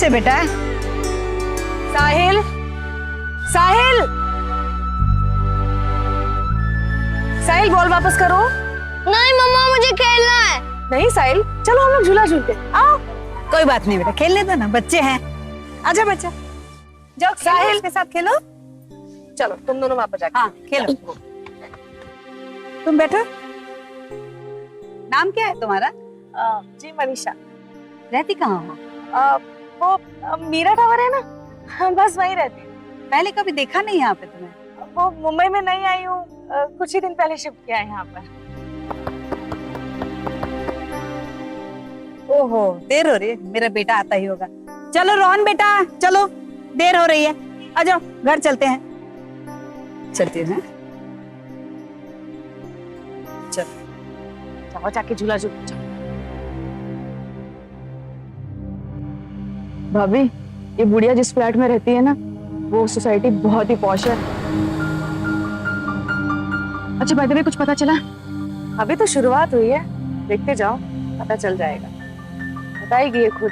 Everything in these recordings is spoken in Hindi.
से बेटा। साहिल, साहिल, साहिल बॉल वापस करो। नहीं मम्मा मुझे खेलना है। नहीं साहिल, चलो हम लोग झूला झूलते हैं। आओ। कोई बात नहीं बेटा, खेलने दो ना, बच्चे हैं। आजा बच्चा, जाओ साहिल के साथ खेलो। चलो तुम दोनों वापस जाके। हाँ खेलो। तुम बैठो। नाम क्या है तुम्हारा? जी मनीषा। रहती कहाँ हो? वो मीरा टावर है ना, बस वहीं रहती हूँ। पहले कभी देखा नहीं यहाँ पे तुम्हें? वो मुंबई में नहीं आई हूँ, कुछ ही दिन पहले शिफ्ट किया है यहाँ पर। ओहो, देर हो रही है, मेरा बेटा आता ही होगा। चलो रोहन बेटा, चलो देर हो रही है, आ जाओ घर चलते हैं। चलते हैं। चलो जाओ जाके झूला झूल। भाभी, ये बुढ़िया जिस फ्लैट में रहती है ना, वो सोसाइटी बहुत ही पॉश है। अच्छा बाय द वे, कुछ पता चला? अभी तो शुरुआत हुई है, देखते जाओ, पता चल जाएगा। बताएगी ये खुद,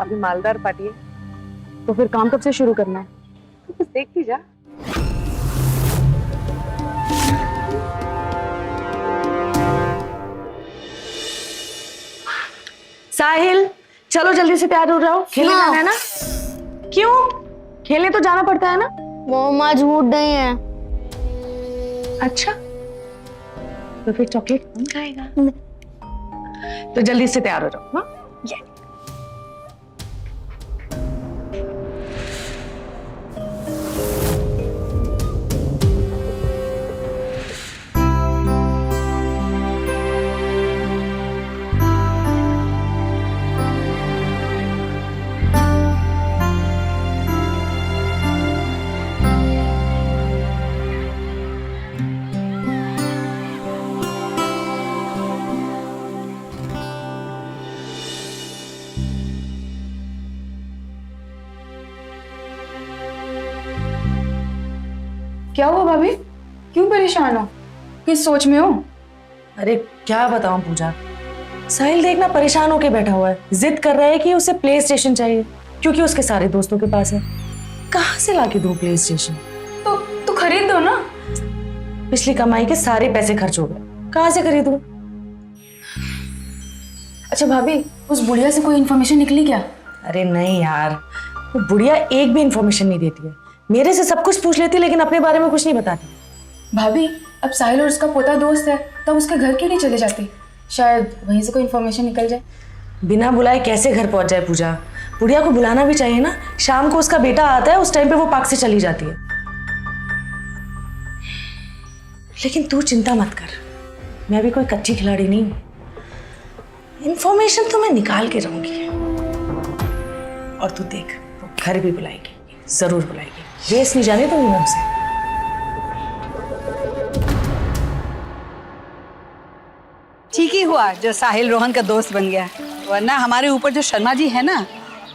अभी मालदार पार्टी है। तो फिर काम कब से शुरू करना है? तो बस देखती जा। साहिल, चलो जल्दी से तैयार हो जाओ, खेलने हाँ। जाना है ना? क्यों? खेलने तो जाना पड़ता है ना? मम्मा झूठ नहीं है। अच्छा, तो फिर चॉकलेट कौन खाएगा? तो जल्दी से तैयार हो जाओ। हाँ? क्या हुआ भाभी? क्यों परेशान हो? किस सोच में हो? अरे क्या बताऊं पूजा, साहिल देखना परेशान होके बैठा हुआ है, जिद कर रहा है कि उसे प्ले स्टेशन चाहिए क्योंकि उसके सारे दोस्तों के पास है। कहाँ से लाके दूं प्ले स्टेशन? तो खरीद दो ना। पिछली कमाई के सारे पैसे खर्च हो गए, कहाँ से खरीदूं? अच्छा भाभी, उस बुढ़िया से कोई इन्फॉर्मेशन निकली क्या? अरे नहीं यार, वो बुढ़िया एक भी इंफॉर्मेशन नहीं देती है। मेरे से सब कुछ पूछ लेती लेकिन अपने बारे में कुछ नहीं बताती। भाभी, अब साहिल और उसका पोता दोस्त है, तब उसके घर क्यों नहीं चले जाती? शायद वहीं से कोई इन्फॉर्मेशन निकल जाए। बिना बुलाए कैसे घर पहुंच जाए पूजा? बुढ़िया को बुलाना भी चाहिए ना। शाम को उसका बेटा आता है, उस टाइम पे वो पार्क से चली जाती है। लेकिन तू चिंता मत कर, मैं भी कोई कच्ची खिलाड़ी नहीं हूं। इंफॉर्मेशन तो मैं निकाल के रहूंगी। और तू देख, वो घर भी बुलाएगी, जरूर बुलाएगी। रेस नहीं जाने दूंगी मैं उसे। ठीक ही हुआ जो साहिल रोहन का दोस्त बन गया, वरना हमारे ऊपर जो शर्मा जी है ना,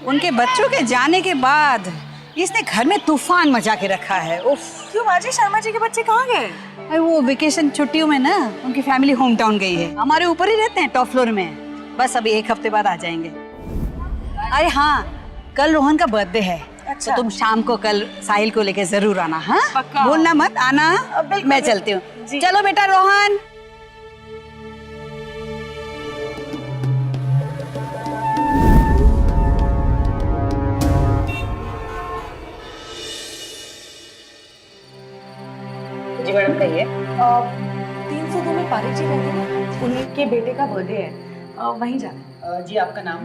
उनके बच्चों के जाने के बाद इसने घर में तूफान मचा के रखा है। उफ। क्यों बाजी, शर्मा जी के बच्चे कहाँ गए? अरे वो वेकेशन छुट्टियों में ना उनकी फैमिली होम टाउन गई है। हमारे ऊपर ही रहते हैं, टॉप फ्लोर में। बस अभी एक हफ्ते बाद आ जाएंगे। अरे हाँ, कल रोहन का बर्थडे है। अच्छा। तो तुम शाम को कल साहिल को लेके जरूर आना। हाँ पक्का। भूलना मत आना। मैं चलती हूँ। चलो बेटा रोहन। जी मैडम कहिए। 302 में पारिक जी रहते हैं, उनके बेटे का बर्थडे है, वहीं जाना है। जी आपका नाम?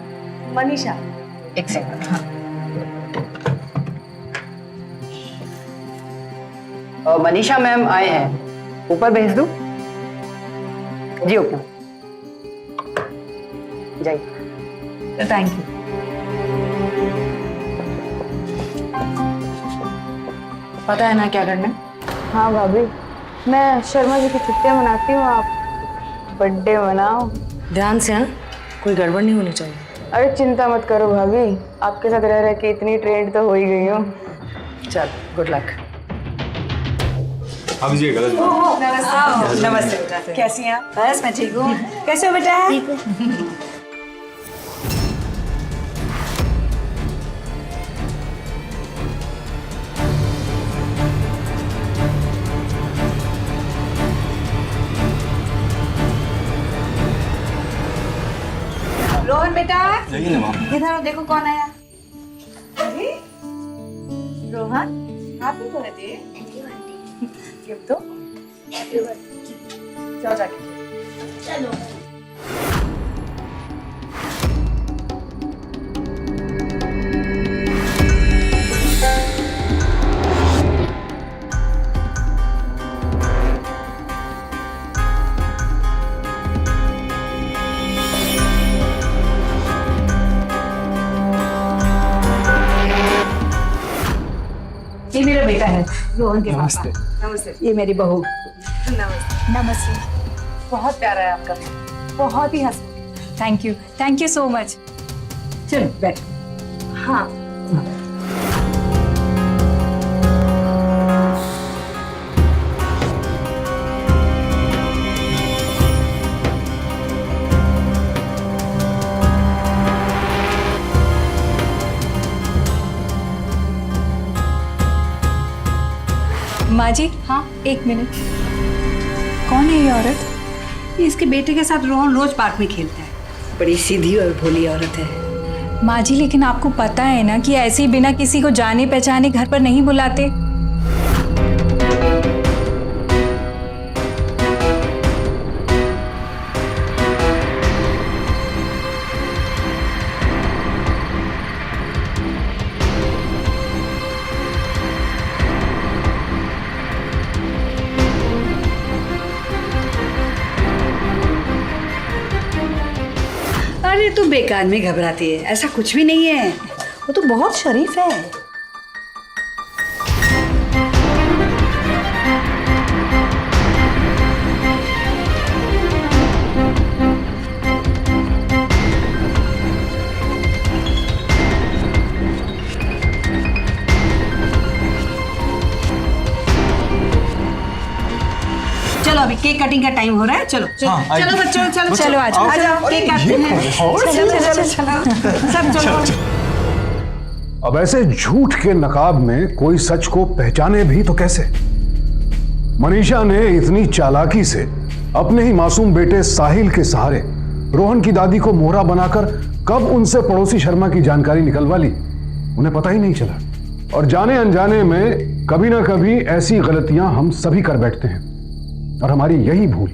मनीषा। एक सेकंड। हाँ। मनीषा मैम आए हैं, ऊपर भेज दूं? जी ओके, जाइए। Thank you. पता है ना क्या करना है? हाँ भाभी, मैं शर्मा जी की छुट्टियां मनाती हूँ, आप बर्थडे मनाओ। ध्यान से, हाँ, कोई गड़बड़ नहीं होनी चाहिए। अरे चिंता मत करो भाभी, आपके साथ रह रह के इतनी ट्रेंड तो हो ही गई हूँ। चल, गुड लक। आप जी गलत। नमस्ते बेटा, कैसी हैं आप? बस मैं ठीक हूँ। कैसे हो बेटा? जाइए ना माँ। इधर आओ, देखो कौन आया। अरे रोहन, हैप्पी बर्थडे। गिफ्ट दो। जाओ जाके। चलो। ये मेरा बेटा है, रोहन के पापा। नमस्ते। ये मेरी बहू। नमस्ते। नमस्ते। बहुत प्यारा है आपका, बहुत ही हंसमुख। Thank you so much. चलो बैठ। हाँ माँ जी, हाँ, एक मिनट। कौन है ये औरत? ये इसके बेटे के साथ रोहन रोज पार्क में खेलता है। बड़ी सीधी और भोली औरत है। माँ जी, लेकिन आपको पता है ना कि ऐसे ही बिना किसी को जाने पहचाने घर पर नहीं बुलाते। अरे तू बेकार में घबराती है, ऐसा कुछ भी नहीं है। वो तो बहुत शरीफ है। चलो अभी केक कटिंग का टाइम हो रहा है। चलो चलो हाँ, चलो बच्चों, चलो बच्चों, चलो आ जाओ, आ जाओ, केक काटते हैं। चलो चलो चलो सब चलो। अब ऐसे झूठ के नकाब में कोई सच को पहचाने भी तो कैसे? मनीषा ने इतनी चालाकी से अपने ही मासूम बेटे साहिल के सहारे रोहन की दादी को मोहरा बनाकर कब उनसे पड़ोसी शर्मा की जानकारी निकलवा ली, उन्हें पता ही नहीं चला। और जाने अनजाने में कभी ना कभी ऐसी गलतियां हम सभी कर बैठते हैं, और हमारी यही भूल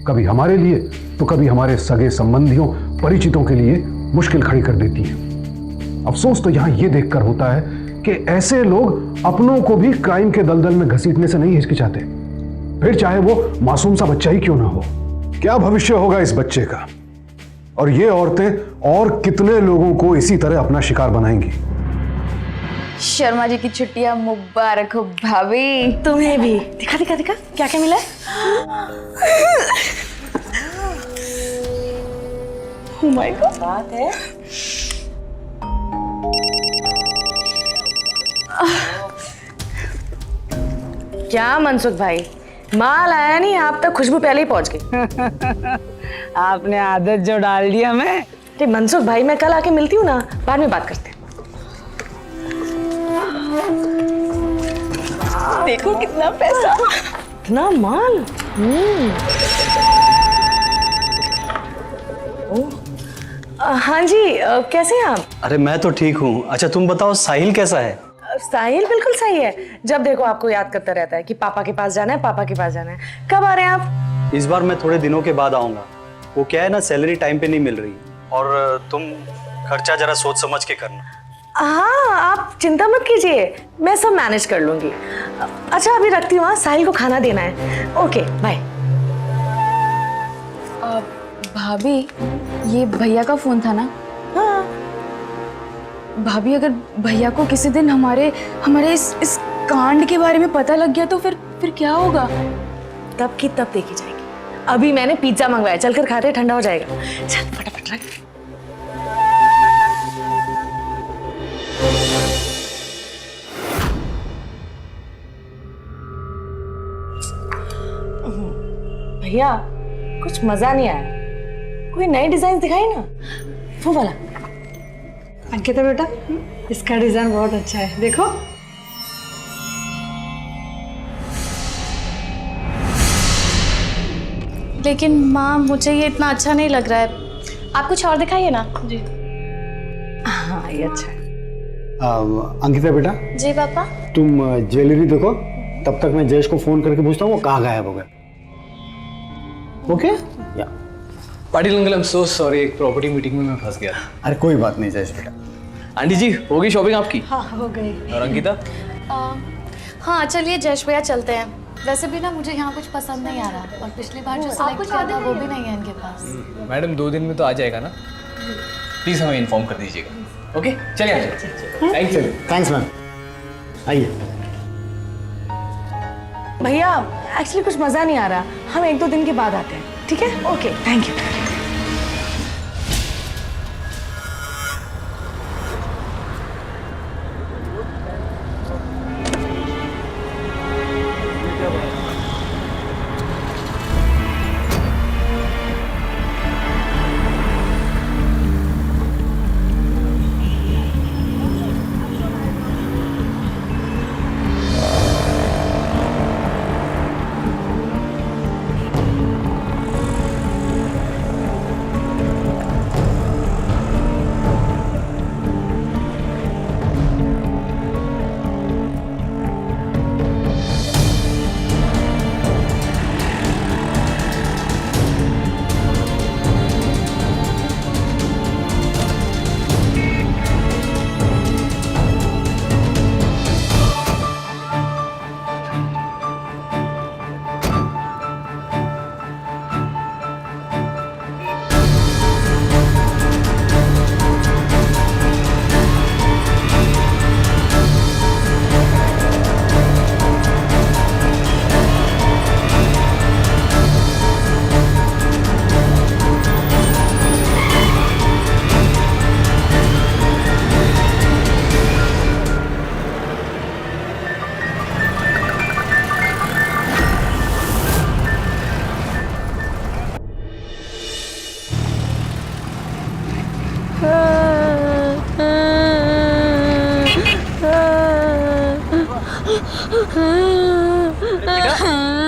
कभी हमारे लिए तो कभी हमारे सगे संबंधियों, परिचितों के लिए मुश्किल खड़ी कर देती है। अफसोस तो यहां यह देखकर होता है कि ऐसे लोग अपनों को भी क्राइम के दलदल में घसीटने से नहीं हिचकिचाते, फिर चाहे वो मासूम सा बच्चा ही क्यों ना हो। क्या भविष्य होगा इस बच्चे का, और ये औरतें और कितने लोगों को इसी तरह अपना शिकार बनाएंगी। शर्मा जी की छुट्टियां मुबारक हो भाभी। तुम्हें भी। दिखा दिखा दिखा क्या क्या मिला है। Oh my God, बात है। क्या मनसुख भाई, माल आया नहीं, आप तक खुशबू पहले ही पहुंच गई। आपने आदत जो डाल दी हमें। अरे मनसुख भाई, मैं कल आके मिलती हूँ ना, बाद में बात करते हैं। देखो कितना पैसा, इतना माल। हाँ जी, कैसे हैं आप? अरे मैं तो ठीक हूँ। अच्छा तुम बताओ साहिल कैसा है? साहिल बिल्कुल सही है। जब देखो आपको याद करता रहता है कि पापा के पास जाना है, पापा के पास जाना है। कब आ रहे हैं आप? इस बार मैं थोड़े दिनों के बाद आऊंगा। वो क्या है ना, सैलरी टाइम पे नहीं मिल रही, और तुम खर्चा जरा सोच समझ के करना। हाँ, आप चिंता मत कीजिए, मैं सब मैनेज कर लूंगी। अच्छा अभी रखती हूँ, साहिल को खाना देना है। Okay bye. भाभी, ये भैया का फोन था ना? हाँ। भाभी, अगर भैया को किसी दिन हमारे इस कांड के बारे में पता लग गया तो फिर क्या होगा? तब की तब देखी जाएगी। अभी मैंने पिज्जा मंगवाया, चलकर खाते, ठंडा हो जाएगा। चल फटाफट रख। भैया कुछ मजा नहीं आया, कोई नए डिजाइन दिखाई ना। वो वाला। अंकिता बेटा, इसका डिजाइन बहुत अच्छा है, देखो। लेकिन माँ, मुझे ये इतना अच्छा नहीं लग रहा है। आप कुछ और दिखाइए ना। जी। ये अच्छा है। अंकिता बेटा, जी पापा। तुम ज्वेलरी देखो, तब तक मैं जयेश को फोन करके पूछता हूँ वो कहाँ गायब हो गए। ओके? या Patil uncle, I am so sorry, एक प्रॉपर्टी मीटिंग में मैं फंस गया। अरे कोई बात नहीं जयेश बेटा। आंटी जी, हो गई शॉपिंग आपकी? हाँ हो गई। और अंकिता? हाँ चलिए जयेश भैया चलते हैं। वैसे भी ना मुझे यहाँ कुछ पसंद नहीं आ रहा, और पिछली बार जो सेलेक्ट किया था वो भी नहीं है इनके पास। मैडम 2 दिन में तो आ जाएगा ना, प्लीज़ हमें इन्फॉर्म कर दीजिएगा। ओके चलिए आइए। थैंक्स थैंक्स मैम, आइए। भैया एक्चुअली कुछ मज़ा नहीं आ रहा, हम 1-2 दिन के बाद आते हैं, ठीक है? Okay thank you.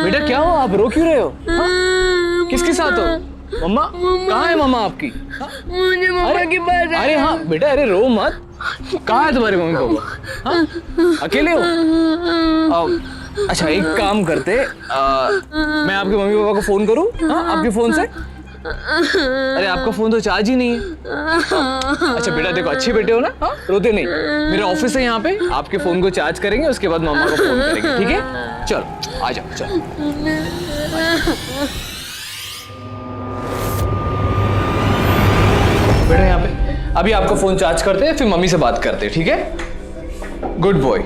बेटा क्या हो, आप रो क्यों रहे हो? हाँ? किसके साथ हो? मम्मा कहाँ है मम्मा आपकी? मुझे मम्मा के पास अरे हाँ बेटा, अरे रो मत। कहाँ है तुम्हारे मम्मी पापा? हाँ? अकेले हो? अच्छा एक काम करते, मैं आपके मम्मी पापा को फोन करूँ? हाँ आपके फोन से? अरे आपका फोन तो चार्ज ही नहीं है। अच्छा बेटा देखो, अच्छे बेटे हो ना, हाँ रोते नहीं। मेरा ऑफिस है यहाँ पे, आपके फोन को चार्ज करेंगे, उसके बाद मम्मा को फोन करेंगे, ठीक है? चलो आ जाओ, चलो। बेटा यहाँ पे, अभी आपका फोन चार्ज करते हैं, फिर मम्मी से बात करते हैं, ठीक है? Good boy.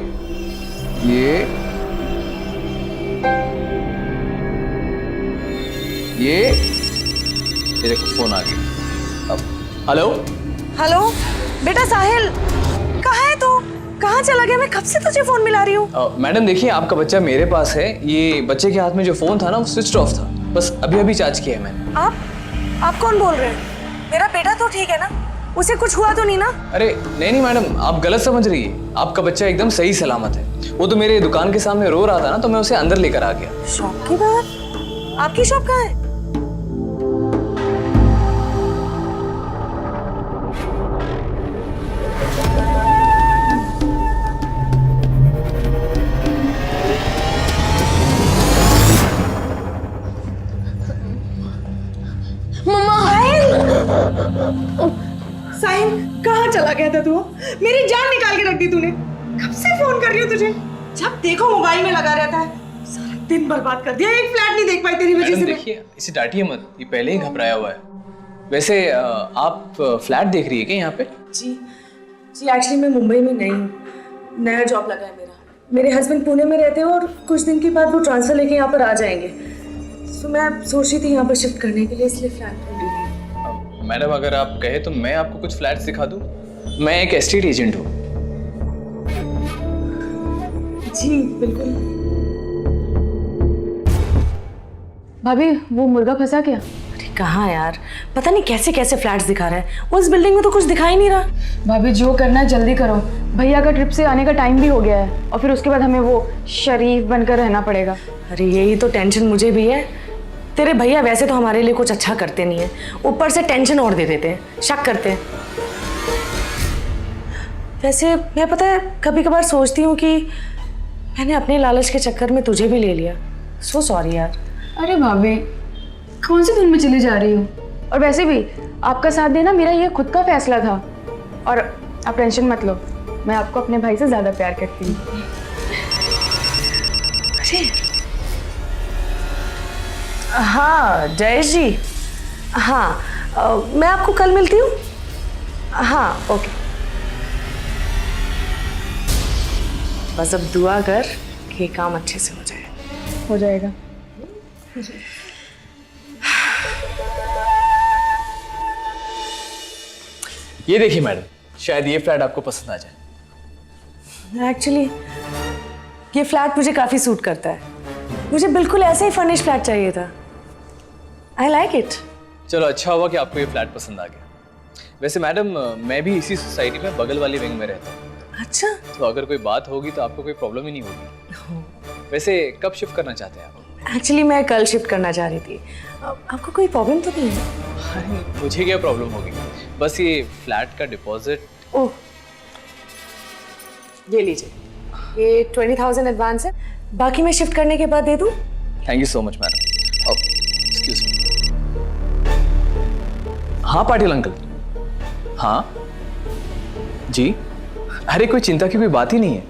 ये देखो फोन आ गया। अब हेलो हेलो बेटा साहिल, कहाँ है तू? कहाँ चला गया? मैं कब से तुझे फोन मिला रही हूँ। मैडम देखिए, आपका बच्चा मेरे पास है। ये बच्चे के हाथ में जो फोन था ना, वो स्विच ऑफ था, बस अभी अभी चार्ज किया है मैंने। आप कौन बोल रहे हैं? मेरा बेटा तो ठीक है ना? उसे कुछ हुआ तो नहीं ना? अरे नहीं मैडम, आप गलत समझ रही है। आपका बच्चा एकदम सही सलामत है। वो तो मेरे दुकान के सामने रो रहा था ना, तो मैं उसे अंदर लेकर आ गया। शॉप की बात? आपकी शॉप कहाँ है? साहिल कहाँ चला गया था तू? मेरी जान निकाल के रख दी तूने। कब से फोन कर रही हूँ तुझे? जब देखो मोबाइल में लगा रहता है। सारा दिन बर्बाद कर दिया, एक फ्लैट नहीं देख पाई तेरी वजह से। देखिए इसे डांटिए मत, ये पहले ही घबराया हुआ है। वैसे आप फ्लैट देख रही है क्या यहाँ पे? जी एक्चुअली मैं मुंबई में नहीं हूँ, नया जॉब लगा है मेरा। मेरे हस्बैंड पुणे में रहते हैं और कुछ दिन के बाद वो ट्रांसफर लेके यहाँ पर आ जाएंगे। तो मैं सोच रही थी यहाँ पर शिफ्ट करने के लिए, इसलिए फ्लैट ढूंढ रही थी। मैडम अगर आप कहे तो मैं आपको कुछ फ्लैट्स दिखा दूँ। मैं एक एस्टेट एजेंट हूँ। जी बिल्कुल। भाभी वो मुर्गा फंसा क्या? अरे कहाँ यार, पता नहीं कैसे कैसे फ्लैट्स दिखा रहा है। उस बिल्डिंग में तो कुछ दिखाई नहीं रहा। भाभी जो करना है जल्दी करो, भैया का ट्रिप से आने का टाइम भी हो गया है और फिर उसके बाद हमें वो शरीफ बनकर रहना पड़ेगा। अरे यही तो टेंशन मुझे भी है। तेरे भैया वैसे तो हमारे लिए कुछ अच्छा करते नहीं है, ऊपर से टेंशन और दे देते हैं, शक करते हैं। वैसे मैं पता है कभी कभार सोचती हूँ कि मैंने अपने लालच के चक्कर में तुझे भी ले लिया। सो सॉरी यार। अरे भाभी, कौन सी धुन में चली जा रही हो? और वैसे भी आपका साथ देना मेरा ये खुद का फैसला था। और आप टेंशन मत लो, मैं आपको अपने भाई से ज़्यादा प्यार करती हूँ। अरे हाँ जयेश जी, हाँ मैं आपको कल मिलती हूँ। हाँ ओके, बस अब दुआ कर कि ये काम अच्छे से हो जाए। हो जाएगा। ये देखिए मैडम, शायद ये फ्लैट आपको पसंद आ जाए। एक्चुअली ये फ्लैट मुझे काफ़ी सूट करता है। मुझे बिल्कुल ऐसा ही फर्निश फ्लैट चाहिए था। I like it. चलो अच्छा हुआ कि आपको ये फ्लैट पसंद आ गया। वैसे मैडम, मैं भी इसी सोसाइटी में बगल वाली विंग में रहता हूँ, अच्छा, तो अगर कोई बात होगी तो आपको कोई प्रॉब्लम ही नहीं होगी। वैसे कब शिफ्ट करना चाहते हैं आप? एक्चुअली मैं कल शिफ्ट करना चाह रही थी। आपको कोई प्रॉब्लम तो नहीं है? अरे मुझे क्या प्रॉब्लम होगी, बस ये फ्लैट का डिपॉजिट। ओह, ये लीजिए, ये 20,000 एडवांस है, बाकी मैं शिफ्ट करने के बाद दे दूँ? Thank you so much madam. Excuse me. हाँ पाटिल अंकल। हाँ जी, अरे कोई चिंता की कोई बात ही नहीं है।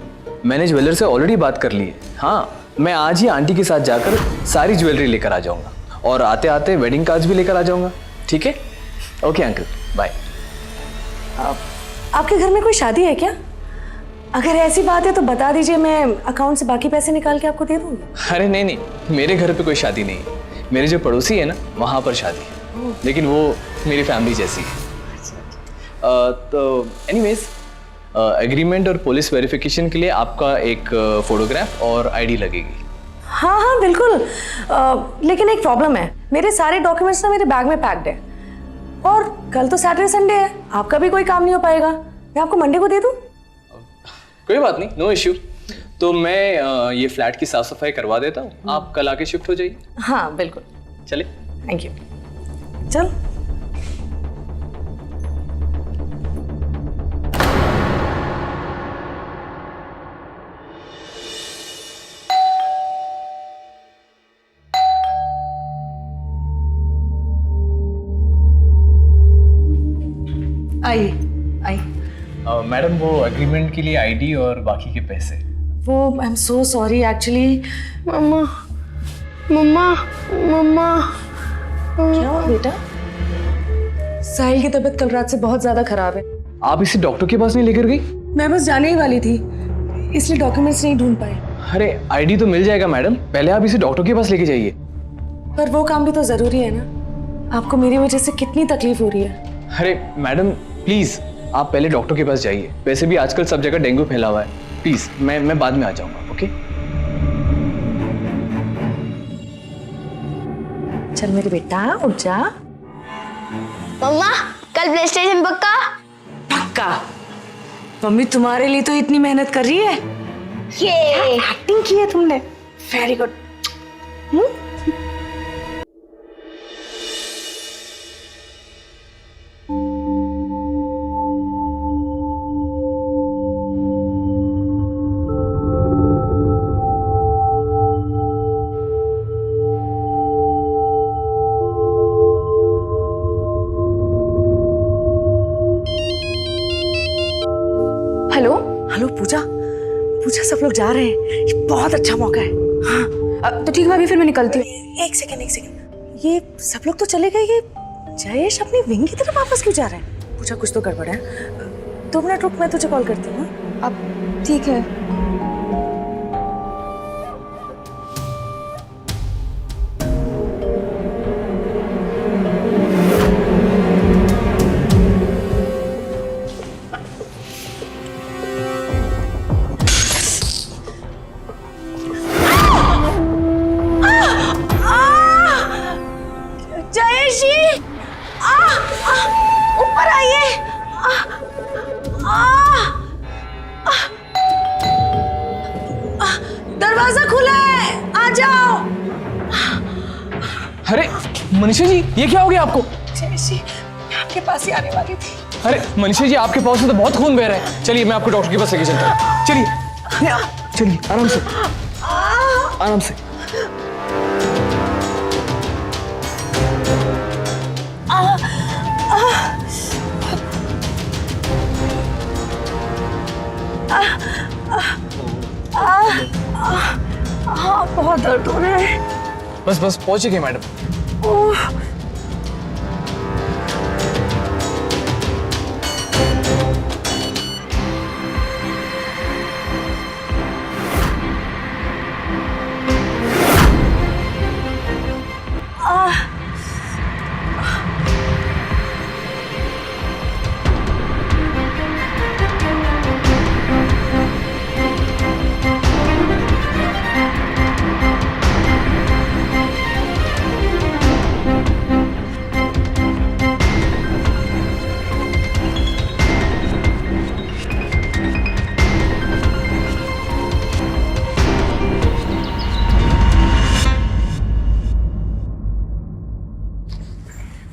मैंने ज्वेलर से ऑलरेडी बात कर ली है। हाँ, मैं आज ही आंटी के साथ जाकर सारी ज्वेलरी लेकर आ जाऊंगा और आते आते वेडिंग कार्ड्स भी लेकर आ जाऊंगा। ठीक है? Okay uncle, bye. आपके घर में कोई शादी है क्या? अगर ऐसी बात है तो बता दीजिए, मैं अकाउंट से बाकी पैसे निकाल के आपको दे दूंगी। अरे नहीं नहीं, मेरे घर पे कोई शादी नहीं है। मेरे जो पड़ोसी है ना, वहाँ पर शादी है, लेकिन वो मेरी फैमिली जैसी है। तो एनीवेज, एग्रीमेंट और पुलिस वेरिफिकेशन के लिए आपका एक फोटोग्राफ और आईडी लगेगी। हाँ हाँ बिल्कुल, लेकिन एक प्रॉब्लम है, मेरे सारे डॉक्यूमेंट्स ना मेरे बैग में पैक्ड है और कल तो सैटरडे संडे है, आपका भी कोई काम नहीं हो पाएगा। मैं आपको मंडे को दे दूँ? कोई बात नहीं, नो इश्यू। तो मैं ये फ्लैट की साफ सफाई करवा देता हूँ, आप कल आके शिफ्ट हो जाइए। हाँ बिल्कुल। चले, थैंक यू। चल। आइए आइए। मैडम, वो एग्रीमेंट के लिए आईडी और बाकी के पैसे। वो I am so sorry actually. मम्मा मम्मा मम्मा, क्या हुआ बेटा? साहिल की तबीयत कल रात से बहुत ज्यादा खराब है। आप इसे डॉक्टर के पास नहीं लेकर गई? मैं बस जाने ही वाली थी, इसलिए डॉक्यूमेंट्स नहीं ढूंढ पाए। अरे आईडी तो मिल जाएगा मैडम, पहले आप इसे डॉक्टर के पास लेके जाइए। पर वो काम भी तो जरूरी है ना, आपको मेरी वजह से कितनी तकलीफ हो रही है। अरे मैडम प्लीज, आप पहले डॉक्टर के पास जाइए। वैसे भी आजकल सब जगह डेंगू फैला हुआ है। प्लीज, मैं बाद में आ जाऊंगा। ओके? चल मेरे बेटा, उठ जा। मम्मा कल प्ले स्टेशन पक्का? पक्का। मम्मी तुम्हारे लिए तो इतनी मेहनत कर रही है। ये एक्टिंग की है तुमने, वेरी गुड। हेलो। हेलो पूजा, पूजा सब लोग जा रहे हैं, ये बहुत अच्छा मौका है। हाँ तो ठीक है भाभी, फिर मैं निकलती हूँ। एक सेकंड, ये सब लोग तो चले गए, ये जयेश अपनी विंग की तरफ वापस क्यों जा रहे हैं? पूजा कुछ तो गड़बड़ है। 2 मिनट रुक, मैं तुझे कॉल करती हूँ। अब ठीक है। जयेश जी, ऊपर आइए। दरवाजा खुला है, आ जाओ। अरे मनीषा जी, ये क्या हो गया आपको? जयेश जी, मैं आपके पास ही आने वाली थी। अरे मनीषा जी, आपके पास में तो बहुत खून बह रहा है। चलिए मैं आपको डॉक्टर के पास लेके चलता हूँ। चलिए चलिए, आराम से आराम से। बहुत दर्द हो रहा है। बस बस पहुंच गए मैडम।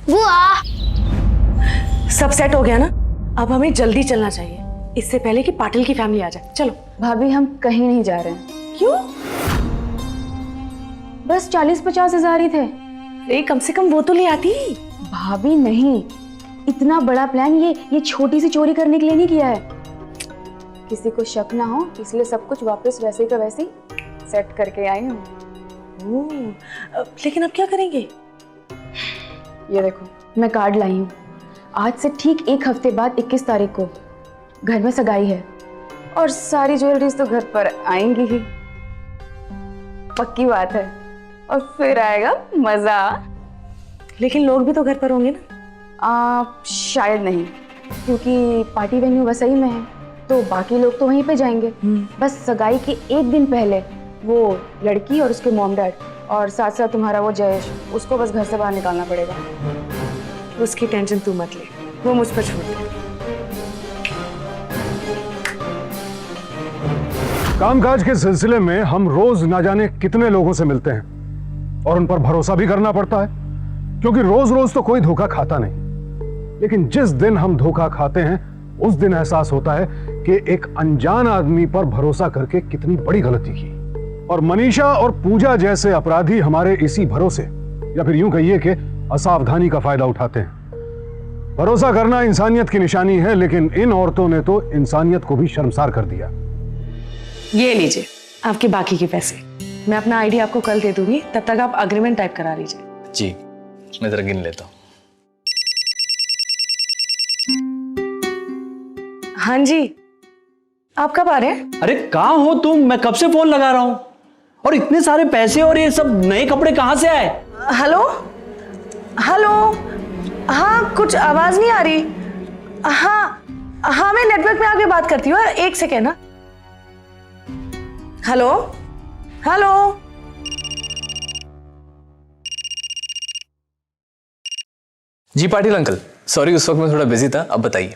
बुआ, सब सेट हो गया ना? अब हमें जल्दी चलना चाहिए, इससे पहले कि पाटिल की फैमिली आ जाए। चलो। भाभी हम कहीं नहीं जा रहे हैं। क्यों? बस 40-50 हज़ार ही थे। अरे कम से कम वो तो ले आती। भाभी नहीं, इतना बड़ा प्लान ये छोटी सी चोरी करने के लिए नहीं किया है। किसी को शक ना हो इसलिए सब कुछ वापस वैसे का वैसे सेट करके आई हूँ। लेकिन अब क्या करेंगे? ये देखो, मैं कार्ड लाई हूँ। आज से ठीक 1 हफ्ते बाद 21 तारीख को घर में सगाई है और सारी ज्वेलरीज तो घर पर आएंगी ही, पक्की बात है। और फिर आएगा मजा। लेकिन लोग भी तो घर पर होंगे ना? शायद नहीं, क्योंकि पार्टी वेन्यू वसई में है तो बाकी लोग तो वहीं पे जाएंगे। बस सगाई के 1 दिन पहले वो लड़की और उसके मॉम डैड और साथ साथ तुम्हारा वो जयेश, उसको बस घर से बाहर निकालना पड़ेगा। उसकी टेंशन तू मत ले, वो मुझ पर छोड़ दे। कामकाज के सिलसिले में हम रोज ना जाने कितने लोगों से मिलते हैं और उन पर भरोसा भी करना पड़ता है, क्योंकि रोज रोज तो कोई धोखा खाता नहीं। लेकिन जिस दिन हम धोखा खाते हैं उस दिन एहसास होता है कि एक अनजान आदमी पर भरोसा करके कितनी बड़ी गलती की। और मनीषा और पूजा जैसे अपराधी हमारे इसी भरोसे, या फिर यूं कहिए कि असावधानी का फायदा उठाते हैं। भरोसा करना इंसानियत की निशानी है, लेकिन इन औरतों ने तो इंसानियत को भी शर्मसार कर दिया। ये लीजिए आपके बाकी के पैसे। मैं अपना आईडी आपको कल दे दूंगी, तब तक आप अग्रीमेंट टाइप करा लीजिए। जी, मैं जरा गिन लेता हूँ। हाँ जी, आप कब आ रहे हैं? अरे कहाँ हो तुम? मैं कब से फोन लगा रहा हूँ। और इतने सारे पैसे और ये सब नए कपड़े कहाँ से आए? हेलो हेलो, हाँ कुछ आवाज नहीं आ रही। हाँ मैं नेटवर्क में आके बात करती हूँ, 1 सेकेंड ना। हेलो हेलो, जी पाटिल अंकल, सॉरी उस वक्त मैं थोड़ा बिजी था। अब बताइए।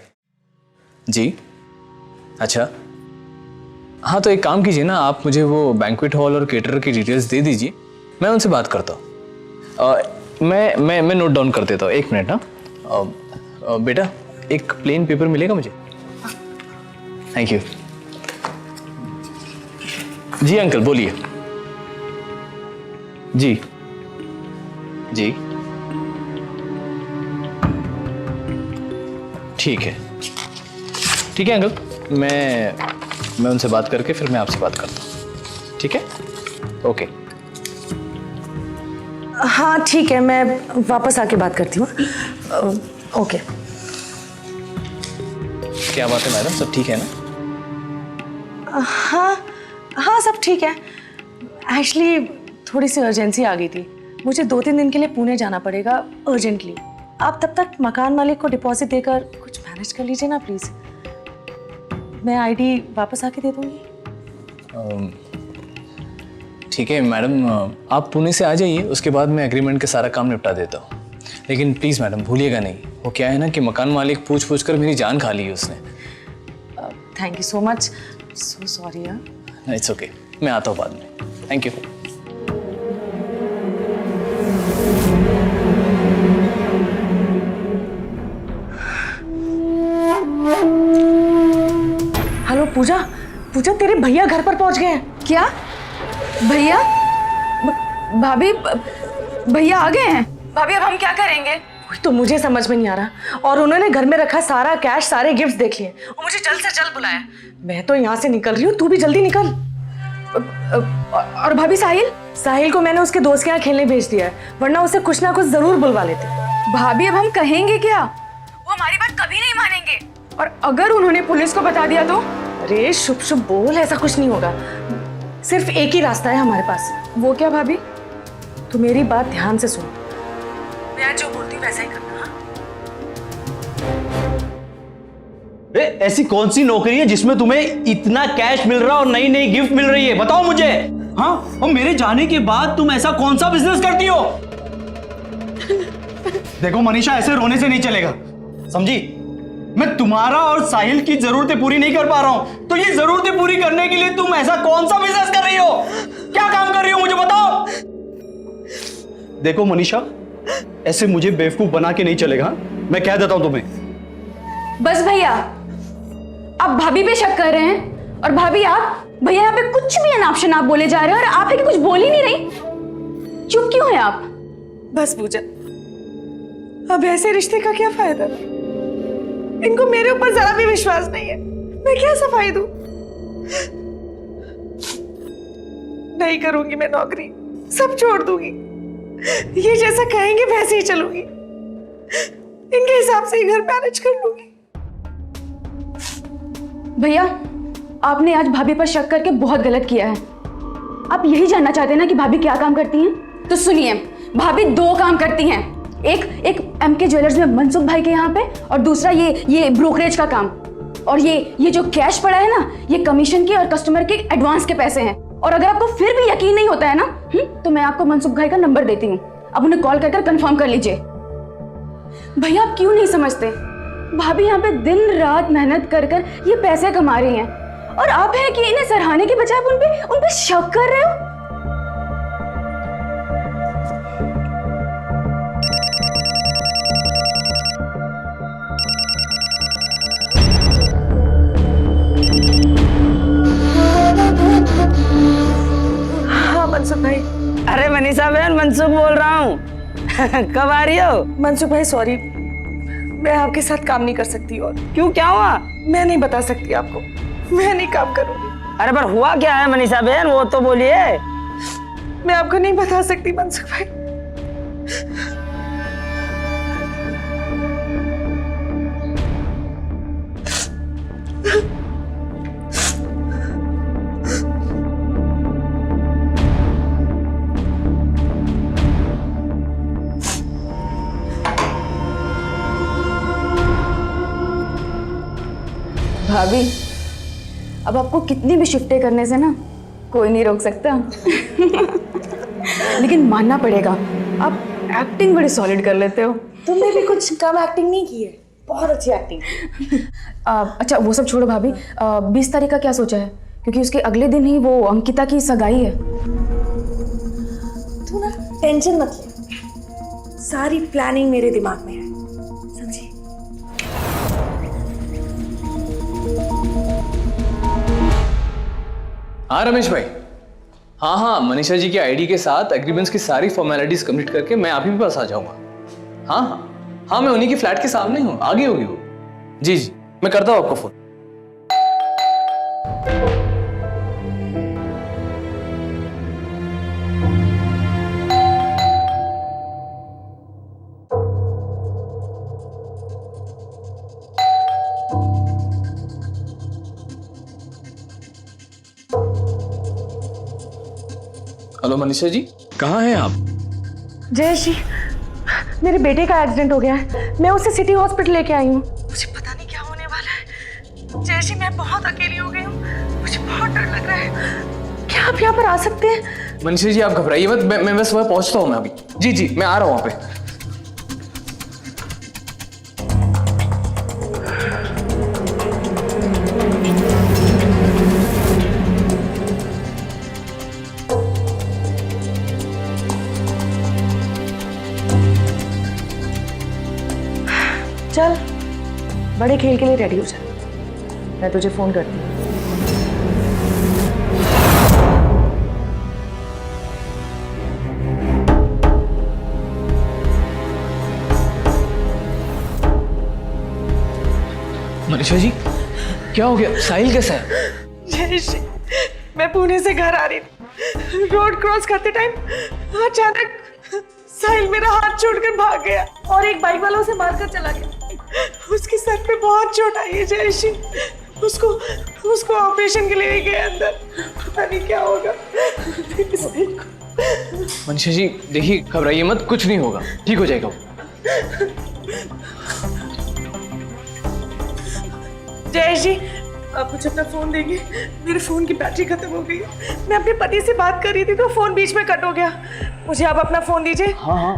जी अच्छा, हाँ तो एक काम कीजिए ना, आप मुझे वो बैंक्वेट हॉल और केटरर की डिटेल्स दे दीजिए, मैं उनसे बात करता हूँ। मैं नोट डाउन कर देता हूँ। 1 मिनट। हाँ बेटा, एक प्लेन पेपर मिलेगा मुझे? Thank you. जी अंकल बोलिए। जी जी ठीक है अंकल, मैं उनसे बात करके फिर मैं आपसे बात करता हूँ। ठीक है, ओके। हाँ ठीक है, मैं वापस आके बात करती हूँ। ओके। क्या बात है मैडम, सब ठीक है ना? हाँ सब ठीक है। एक्चुअली थोड़ी सी अर्जेंसी आ गई थी, मुझे 2-3 दिन के लिए पुणे जाना पड़ेगा अर्जेंटली। आप तब तक मकान मालिक को डिपॉजिट देकर कुछ मैनेज कर लीजिए ना प्लीज। मैं आईडी वापस आके दे दूंगी। ठीक है मैडम, आप पुणे से आ जाइए, उसके बाद मैं एग्रीमेंट के सारा काम निपटा देता हूँ। लेकिन प्लीज़ मैडम भूलिएगा नहीं, वो क्या है ना कि मकान मालिक पूछ कर मेरी जान खा ली है उसने। Thank you so much, so sorry यार। इट्स ओके, मैं आता हूँ बाद में। Thank you. पूजा तेरे भैया घर पर पहुंच गए हैं। क्या भैया? भाभी भैया आ गए हैं? भाभी अब हम क्या करेंगे? तो मुझे समझ में नहीं आ रहा। और उन्होंने घर में रखा सारा कैश, सारे गिफ्ट देख लिए और मुझे जल्द से जल्द बुलाया। मैं तो यहाँ से निकल रही हूँ, तू भी जल्दी निकल। और भाभी साहिल? साहिल को मैंने उसके दोस्त के यहाँ खेलने भेज दिया है, वरना उसे कुछ ना कुछ जरूर बुलवा लेते। भाभी अब हम कहेंगे क्या? वो हमारी बात कभी नहीं मानेंगे। और अगर उन्होंने पुलिस को बता दिया तो? अरे शुभ शुभ बोल, ऐसा कुछ नहीं होगा। सिर्फ एक ही रास्ता है हमारे पास। वो क्या भाभी? तू मेरी बात ध्यान से सुन, मैं जो बोलती हूँ वैसा ही करना। ऐसी कौन सी नौकरी है जिसमें तुम्हें इतना कैश मिल रहा और नई नई गिफ्ट मिल रही है? बताओ मुझे। हाँ, और मेरे जाने के बाद तुम ऐसा कौन सा बिजनेस करती हो? देखो मनीषा, ऐसे रोने से नहीं चलेगा, समझी? मैं तुम्हारा और साहिल की जरूरतें पूरी नहीं कर पा रहा हूं, तो ये जरूरतें पूरी करने के लिए तुम ऐसा कौन सा बिजनेस कर रही हो? क्या काम कर रही हो, मुझे बताओ। देखो मनीषा, ऐसे मुझे बेवकूफ बना के नहीं चलेगा। मैं कह देता हूं तुम्हें। बस भैया, आप भाभी पे शक कर रहे हैं। और भाभी आप, भैया यहाँ पे कुछ भी अनाप आप बोले जा रहे हैं और आप है कि कुछ बोल ही नहीं रही। चुप क्यों हैं आप? बस पूजा, अब ऐसे रिश्ते का क्या फायदा? इनको मेरे ऊपर जरा भी विश्वास नहीं है। मैं क्या सफाई दूं? नहीं करूंगी मैं नौकरी, सब छोड़ दूंगी। ये जैसा कहेंगे वैसे ही चलूंगी, इनके हिसाब से ही घर मैनेज कर लूंगी। भैया, आपने आज भाभी पर शक करके बहुत गलत किया है। आप यही जानना चाहते हैं ना कि भाभी क्या काम करती हैं? तो सुनिए, भाभी 2 काम करती हैं। एक एमके ज्वेलर्स में मनसुख भाई के यहाँ पे, और दूसरा ये ब्रोकरेज का काम। और ये जो कैश पड़ा है ना, ये कमीशन के और कस्टमर के एडवांस के पैसे हैं। और अगर आपको फिर भी यकीन नहीं होता है ना, तो मैं आपको मनसुख भाई का नंबर देती हूँ, अब उन्हें कॉल कर कंफर्म कर लीजिए। भैया आप क्यों नहीं समझते? भाभी यहाँ पे दिन रात मेहनत कर ये पैसे कमा रही हैं, और आप हैं कि इन्हें सराहने के बजाय उन पे शक कर रहे हो। हाँ मनसुख भाई। अरे मनीषा बहन, मनसुख बोल रहा हूँ। कब आ रही हो? मनसुख भाई सॉरी, मैं आपके साथ काम नहीं कर सकती। और क्यों, क्या हुआ? मैं नहीं बता सकती आपको, मैं नहीं काम करूंगी। अरे पर हुआ क्या है मनीषा बहन, वो तो बोलिए। मैं आपको नहीं बता सकती मनसुख भाई। भाभी, अब आपको कितनी भी शिफ्टें करने से ना कोई नहीं रोक सकता। लेकिन मानना पड़ेगा, आप एक्टिंग बड़ी सॉलिड कर लेते हो। तुमने भी कुछ कम एक्टिंग नहीं की है, बहुत अच्छी एक्टिंग। अच्छा वो सब छोड़ो भाभी, 20 तारीख का क्या सोचा है? क्योंकि उसके अगले दिन ही वो अंकिता की सगाई है। तू ना टेंशन मत ले, सारी प्लानिंग मेरे दिमाग में है, समझी? हाँ रमेश भाई, हाँ मनीषा जी की आईडी के साथ एग्रीमेंट्स की सारी फॉर्मेलिटीज कंप्लीट करके मैं आप ही के पास आ जाऊंगा। हाँ मैं उन्हीं की फ्लैट के सामने हूँ, आगे होगी वो। जी मैं करता हूँ आपको फोन। हेलो मनीषा जी, कहाँ हैं आप? जयश्री, मेरे बेटे का एक्सीडेंट हो गया है, मैं उसे सिटी हॉस्पिटल लेके आई हूँ। मुझे पता नहीं क्या होने वाला है। जयश्री, मैं बहुत अकेली हो गई हूँ, मुझे बहुत डर लग रहा है। क्या आप यहाँ पर आ सकते हैं? मनीषा जी आप घबराइए मत, मैं बस वहाँ पहुँचता हूँ मैं अभी। जी मैं आ रहा हूँ वहाँ पे। चल, बड़े खेल के लिए रेडी हो जा, मैं तुझे फोन करती हूँ। मनीषा जी, क्या हो गया? साहिल कैसा है? जयश्री, मैं पुणे से घर आ रही थी, रोड क्रॉस करते टाइम अचानक साहिल मेरा हाथ छोड़कर भाग गया और एक बाइक वाला उसे मारकर चला गया। उसके सर पे बहुत चोट आई है जयश्री, उसको ऑपरेशन के लिए गए अंदर, पता नहीं क्या होगा। मनीषा जी देखिए, घबराइए मत, कुछ नहीं होगा, ठीक हो जाएगा वो। जयश्री, आप मुझे अपना फोन देंगे? मेरे फोन की बैटरी खत्म हो गई है। मैं अपने पति से बात कर रही थी तो फोन बीच में कट हो गया। मुझे आप अपना फोन दीजिए। हाँ,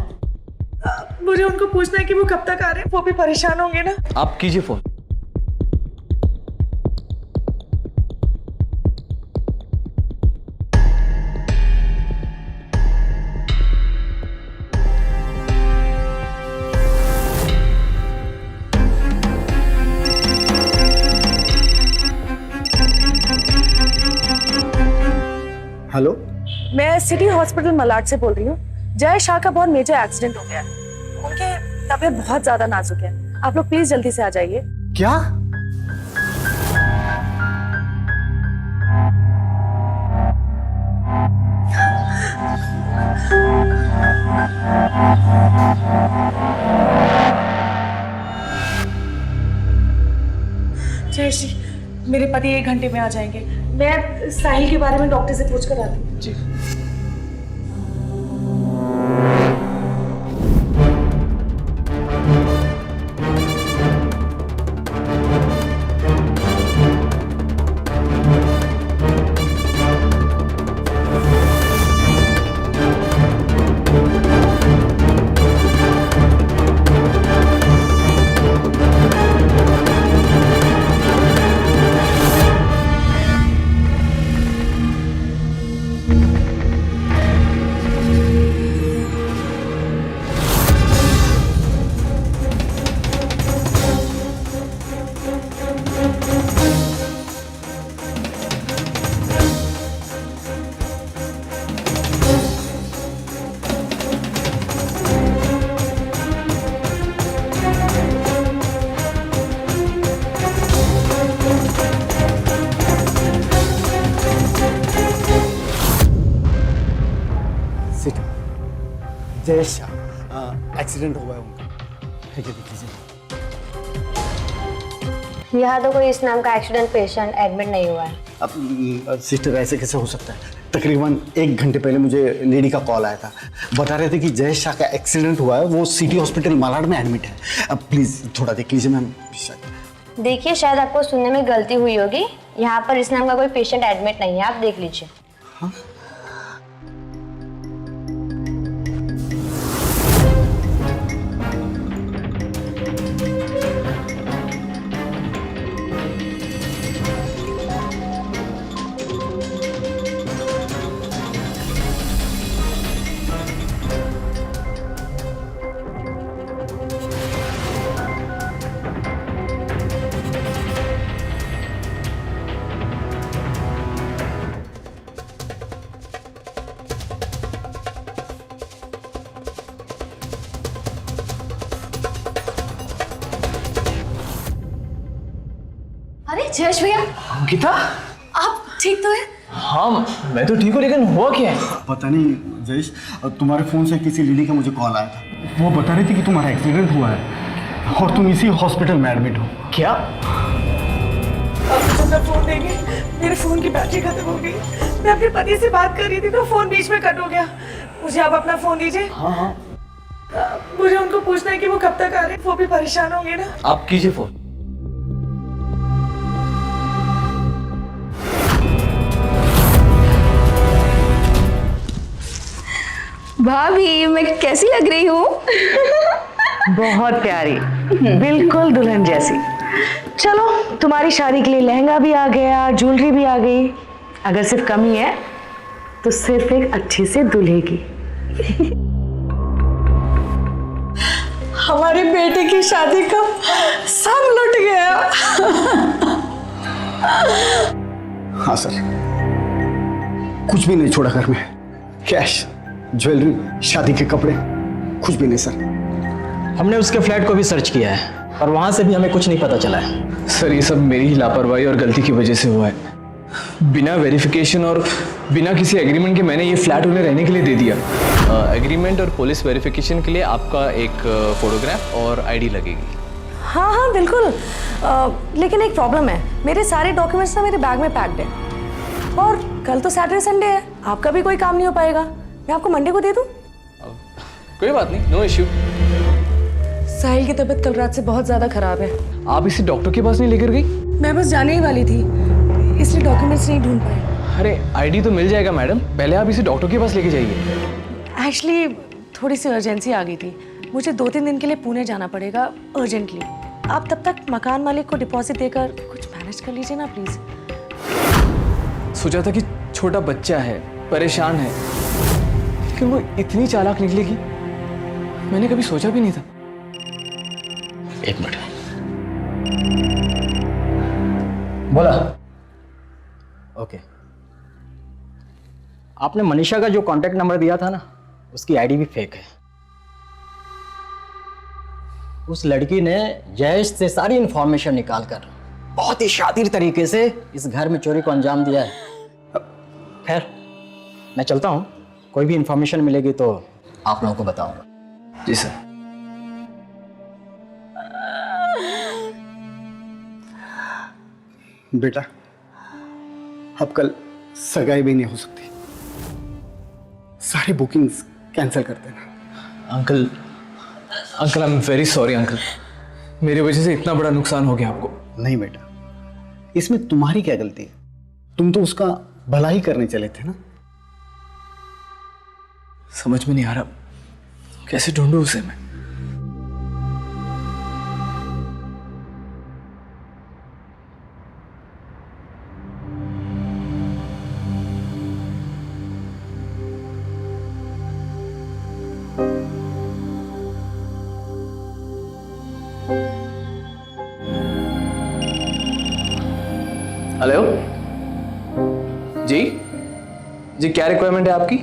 मुझे उनको पूछना है कि वो कब तक आ रहे हैं, वो भी परेशान होंगे ना। आप कीजिए फोन। हेलो, मैं सिटी हॉस्पिटल मलाड से बोल रही हूँ। जय शाह का बहुत मेजर एक्सीडेंट हो गया है, उनके तबीयत बहुत ज्यादा नाजुक है। आप लोग प्लीज जल्दी से आ जाइए। क्या? जयश्री, मेरे पति 1 घंटे में आ जाएंगे। मैं साहिल के बारे में डॉक्टर से पूछ कर आती हूँ। जी। जय शाह, एक्सीडेंट हुआ है उनका। ठीक है, देख लीजिए। यहाँ तो कोई इस नाम का एक्सीडेंट पेशेंट एडमिट नहीं हुआ है। अब सिस्टर, ऐसे कैसे हो सकता है? तकरीबन 1 घंटे पहले मुझे लेडी का कॉल आया था, बता रहे थे कि जय शाह का एक्सीडेंट हुआ है, वो सिटी हॉस्पिटल मालाड में एडमिट है। अब प्लीज थोड़ा देख लीजिए मैम। देखिए, शायद आपको सुनने में गलती हुई होगी। यहाँ पर इस नाम का कोई पेशेंट एडमिट नहीं है, आप देख लीजिए। हाँ? अरे जयेश भैया, अंकिता, आप ठीक तो है? हाँ मैं तो ठीक हूँ, लेकिन हुआ क्या है? पता नहीं जयेश, तुम्हारे फोन से किसी लेडी का मुझे कॉल आया था। वो बता रही थी कि तुम्हारा एक्सीडेंट हुआ है और तुम इसी हॉस्पिटल में एडमिट हो। क्या? आप मुझे अपना फोन देंगे? मेरे फोन की बैटरी खत्म हो गई। मैं अपने पति से बात कर रही थी तो फोन बीच में कट हो गया। मुझे आप अपना फोन दीजिए। हाँ। मुझे उनको पूछना है कि वो कब तक आ रहे हैं, वो भी परेशान होंगे ना। आप कीजिए फोन। भाभी, मैं कैसी लग रही हूँ? बहुत प्यारी, बिल्कुल दुल्हन जैसी। चलो, तुम्हारी शादी के लिए लहंगा भी आ गया, ज्वेलरी भी आ गई। अगर सिर्फ कमी है तो सिर्फ एक अच्छी से दूल्हे की। हमारे बेटे की शादी का सब लुट गया। हाँ सर, कुछ भी नहीं छोड़ा घर में। कैश, ज्वेलरी, शादी के कपड़े, कुछ भी नहीं सर। हमने उसके फ्लैट को भी सर्च किया है, और वहां से भी हमें कुछ नहीं पता चला है। सर ये सब मेरी ही लापरवाही और गलती की वजह से हुआ है। बिना वेरिफिकेशन और बिना किसी एग्रीमेंट के मैंने ये फ्लैट उन्हें रहने के लिए दे दिया। एग्रीमेंट और पुलिस वेरिफिकेशन के लिए आपका एक फोटोग्राफ और आईडी लगेगी। हाँ हाँ बिल्कुल। लेकिन एक प्रॉब्लम है, मेरे सारे डॉक्यूमेंट्स ना मेरे बैग में पैक्ड है और कल तो सैटरडे संडे है, आपका भी कोई काम नहीं हो पाएगा। मैं आपको मंडे को दे दूँ? कोई बात नहीं, नो इश्यू। साहिल की तबीयत कल रात से बहुत ज़्यादा खराब है। आप इसे डॉक्टर के पास नहीं लेकर गई? मैं बस जाने ही वाली थी, इसलिए डॉक्यूमेंट्स नहीं ढूंढ पाई। अरे आईडी तो मिल जाएगा मैडम, पहले आप इसे डॉक्टर के पास लेके जाइए। एक्चुअली थोड़ी सी अर्जेंसी आ गई थी, मुझे 2-3 दिन के लिए पुणे जाना पड़ेगा अर्जेंटली। आप तब तक मकान मालिक को डिपॉजिट देकर कुछ मैनेज कर लीजिए ना प्लीज़। सोचा था कि छोटा बच्चा है, परेशान है, लेकिन वो इतनी चालाक निकलेगी मैंने कभी सोचा भी नहीं था। एक मिनट, बोला। ओके, आपने मनीषा का जो कांटेक्ट नंबर दिया था ना, उसकी आईडी भी फेक है। उस लड़की ने जयेश से सारी इंफॉर्मेशन निकालकर बहुत ही शातिर तरीके से इस घर में चोरी को अंजाम दिया है। खैर, मैं चलता हूँ, कोई भी इंफॉर्मेशन मिलेगी तो आप लोगों को बताऊंगा। जी सर। बेटा, अब कल सगाई भी नहीं हो सकती, सारी बुकिंग्स कैंसिल कर देना। Uncle I am very sorry uncle, मेरी वजह से इतना बड़ा नुकसान हो गया आपको। नहीं बेटा, इसमें तुम्हारी क्या गलती है? तुम तो उसका भला ही करने चले थे ना। समझ में नहीं आ रहा कैसे ढूंढूं उसे मैं। हेलो जी, क्या रिक्वायरमेंट है आपकी?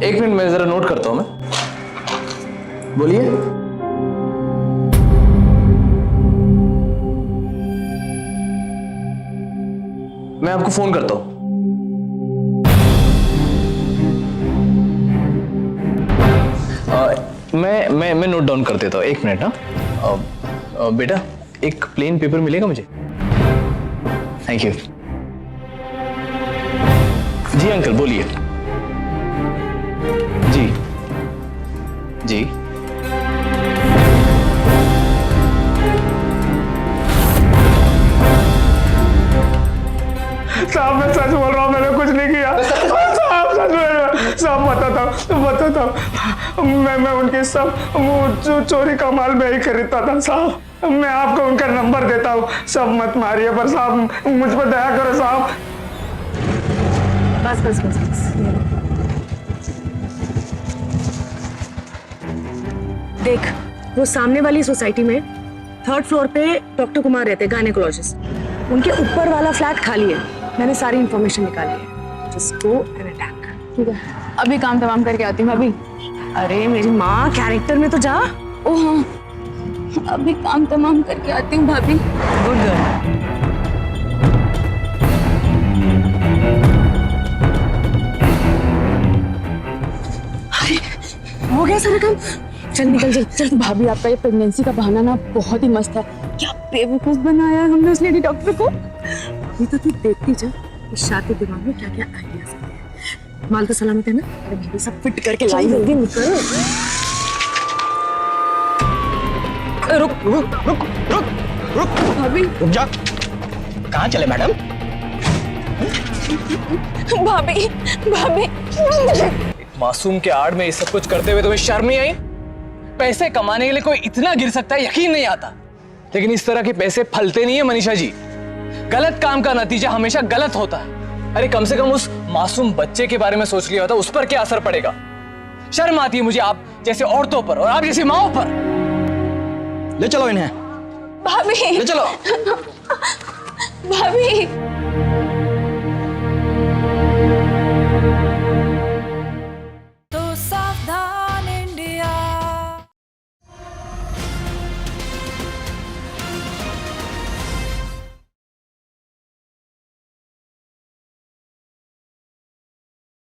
एक मिनट मैं जरा नोट करता हूं। मैं बोलिए। मैं आपको फोन करता हूं। मैं नोट डाउन कर देता हूं, एक मिनट ना। बेटा एक प्लेन पेपर मिलेगा मुझे? Thank you. जी अंकल बोलिए। जी जी साहब मैं सच बोल रहा हूँ, मैंने कुछ नहीं किया। साहब सच बोल रहा हूँ, साहब बताता हूँ। मैं उनके सब वो चोरी का माल मैं ही खरीदता था साहब। मैं आपको उनका नंबर देता हूँ, सब मत मारिए पर साहब मुझ पर दया करो साहब। बस बस बस बस। देख, वो सामने वाली सोसाइटी में 3rd फ्लोर पे डॉक्टर कुमार रहते, गायनेकोलॉजिस्ट। उनके ऊपर वाला फ्लैट खाली है, मैंने सारी इंफॉर्मेशन निकाली है। Just go and attack. ठीक है, अभी काम तमाम करके आती हूँ भाभी। अरे मेरी माँ, कैरेक्टर में तो जा। ओह हाँ, अभी काम तमाम करके आती हूँ भाभी। Good girl. हो गया सारा काम, चल निकल चल चल। भाभी आपका ये प्रेगनेंसी का बहाना ना बहुत ही मस्त है। क्या बेवकूफ बनाया है हमने उस लेडी डॉक्टर को। अभी तो तू देखती जा इस शादी के दिमाग में क्या क्या आइडियाज आते हैं। माल तो सलामत है ना? अरे भाभी सब फिट करके लाई होगी। निकल। रुक रुक रुक रुक रुक भाभी रुक जा। कहाँ चले मैडम? भाभी भाभी मासूम के आड़ में ये सब कुछ करते हुए तुम्हें शर्म नहीं आई? पैसे कमाने के लिए कोई इतना गिर सकता है, यकीन नहीं आता। लेकिन इस तरह के पैसे फलते नहीं है मनीषा जी। गलत काम का नतीजा हमेशा गलत होता है। अरे कम से कम उस मासूम बच्चे के बारे में सोच लिया होता, उस पर क्या असर पड़ेगा। शर्म आती है मुझे आप जैसे औरतों पर और आप जैसी माओ पर। ले चलो इन्हें। भाभी ले चलो। भाभी